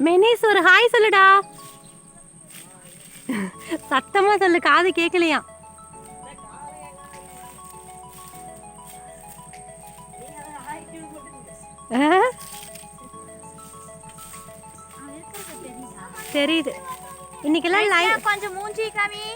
மெனிஸ் ஒரு ஹாய் சொல்லுடா. சத்தமா சொல்லு, காது கேட்கலையா. தெரியுது. இன்னைக்கெல்லாம் லைவ் கொஞ்சம் மூஞ்சி காமி.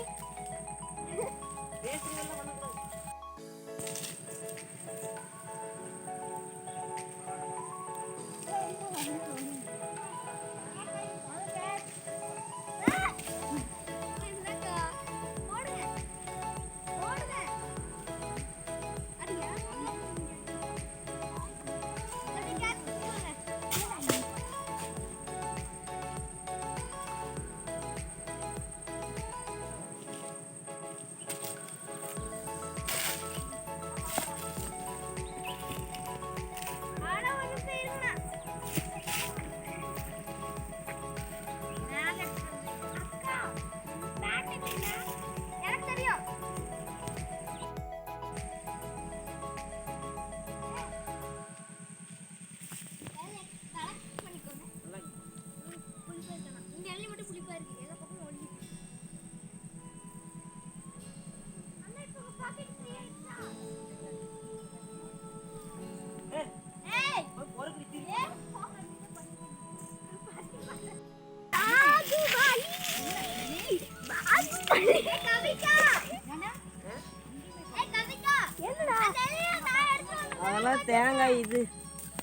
அதெல்லாம் தேங்காய் இது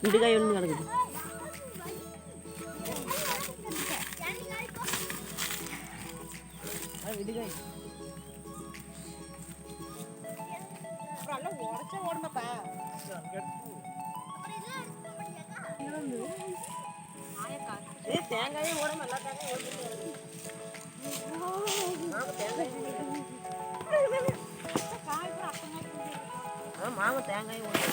விடுகாய் ஒன்று கிடக்குது. விடுகாய் உடச்சா ஓடுமாப்பா. தேங்காயே ஓடாம எல்லா தேங்காயும் மாங்க தேங்காயும் ஓடுது.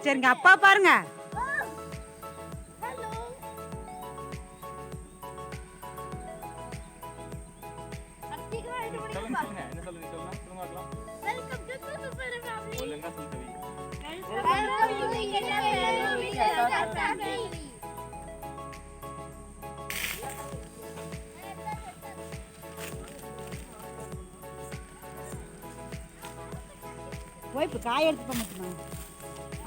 சரிங்க, அப்பா பாருங்க. போய் இப்போ காய் எடுத்து போக மாட்டோமா?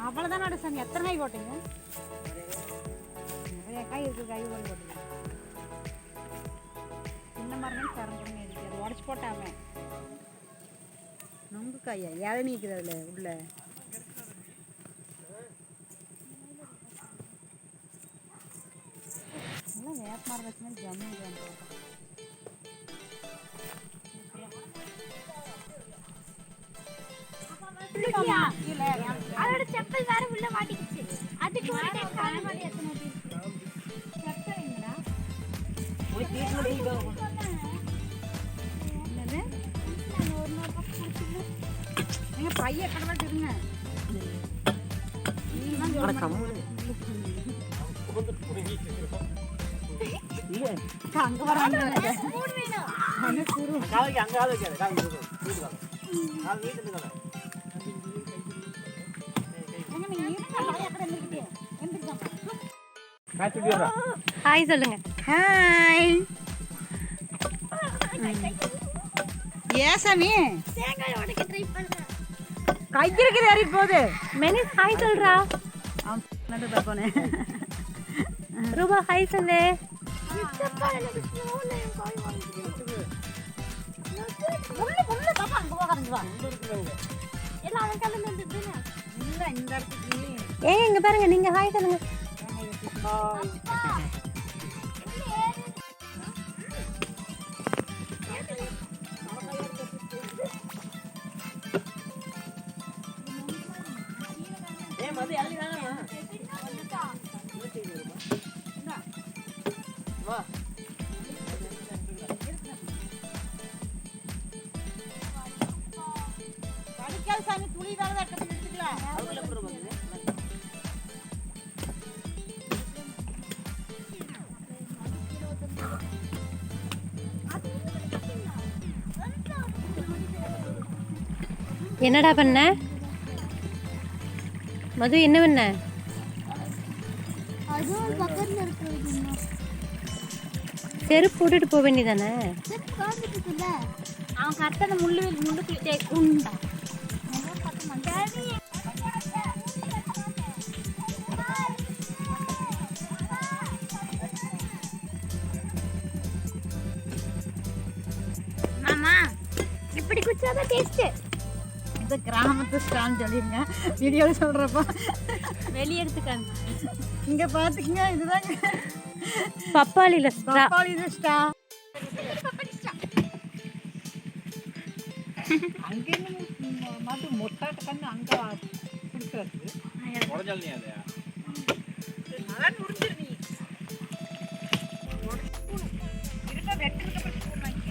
அவ்வளோதானோட சாமி. எத்தனை காய் போட்டீங்க? நிறைய காய் இருக்குது. காய் போய் போட்டீங்க. சின்ன மரம் திறந்துருங்க இருக்கு. அதை உடச்சி போட்டாம நொங்கு காயா இளநீ இருக்குது அதில் உள்ள. நல்லா வேப்ப மரம் வச்சுன்னா ஜம்மு அதோட செப்பல் வேற உள்ள மாட்டிக்கிச்சு. அதுக்கு ஒரு டைம் காலமாடி எத்தனை இருக்கு. செப்பல்ங்களா போய் தீட்டு முடிங்க. என்னது நான் ஒரு நாள் பக்கம் நீங்க பைய கடவாட்டு இருங்க. நீங்க சொல்ல கம்மு இல்ல அங்க வராங்க. ஸ்பூன் வேணும். அங்க குரு காலைக்கு அங்க ஆளு வைக்காத. கால் வீட்டு கால். கால் வீட்டுல கால். ஹாய் சொல்லுங்க. ஹாய். ஏசாமி தேங்காய் உடைக்க ட்ரை பண்ணு. கையிருக்கு ஏறி போகுது. மெனிஸ் ஹாய் சொல்றா. நடு பாப்போனே. ரூபா ஹாய் சொல்லு. சித்தப்பா எனக்கு ஸ்பூன் காய் வாங்கிட்டு. புள்ள பாப்பா அங்க போகாதீங்க வா. எல்லாம் அவன் கல்ல நின்னுதுனா. இல்ல இந்த இடத்துக்கு. ஏய் இங்க பாருங்க, நீங்க ஹாய் சொல்லுங்க. ஏய் மதி அள்ளி வேணாமா? வா. படிக்காத சாமி துளி வேற கட்டி எடுத்துக்கலாம். என்னடா பண்ண மது? என்ன பண்ண? அதுவும் பக்கத்துல இருக்குது. செருப்பு போட்டுட்டு போக வேண்டியதானே? செருப்பு காந்துட்டு இருக்குல்ல. அவன் கத்தன முள்ளுக்குள்ளே குண்டா. மாமா இப்படி குச்சாதான் டேஸ்ட். இந்த கிராமத்து ஸ்டாண்ட் சொல்லிருங்க, வீடியோவில் சொல்கிறப்ப வெளியே எடுத்துக்காங்க. இங்கே பார்த்துக்குங்க, இதுதாங்க பப்பாளியில் பப்பாளி ஸ்டா. அங்கேருந்து மட்டும் மொட்டாட்டு கண்ணு அங்கே கொடுக்குறது உடஞ்சல் நீ அதையா அதான் முடிஞ்சிரு நீ இருக்க வெட்டுறதுக்கு அப்புறம் ஸ்பூன் வாங்கிக்க.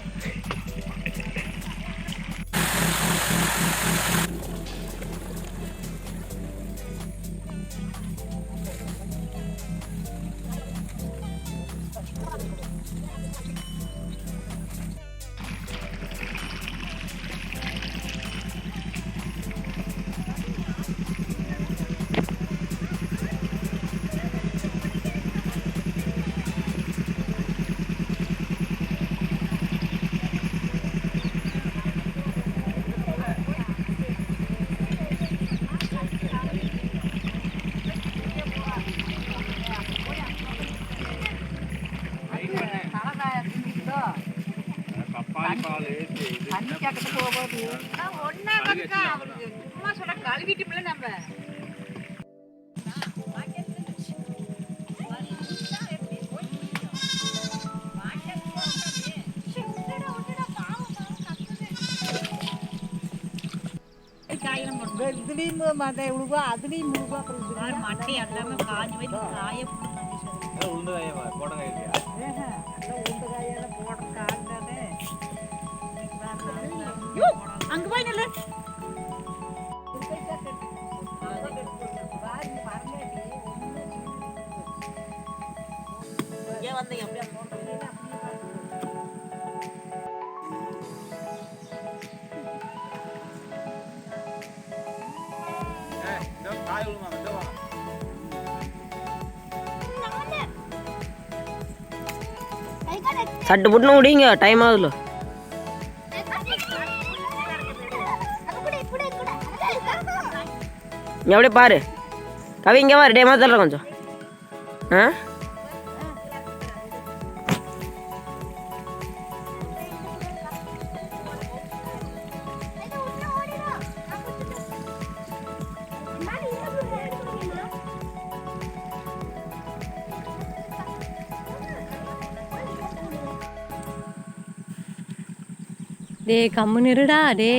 கழுவிட்டு நம்ம இதுலேயும் மற்ற விழுவா அதுலேயும் விழுவா அப்புறம் மட்டை எல்லாமே காஞ்சி போய் காய உளுந்து காய போட காய் இல்லையா? உளுந்து காயெல்லாம் போடுற காய் தானே. அங்கே போய் நில்லு. ஏன் வந்தீங்க அப்படியே? சட்டு புட்டுன்னு முடியுங்க, டைம் ஆகுதுல. நீ அப்படியே பாரு கவி, இங்கே வா, டேமா தர்ற கொஞ்சம். ஆ டே கம்முன்னு இருடா டே.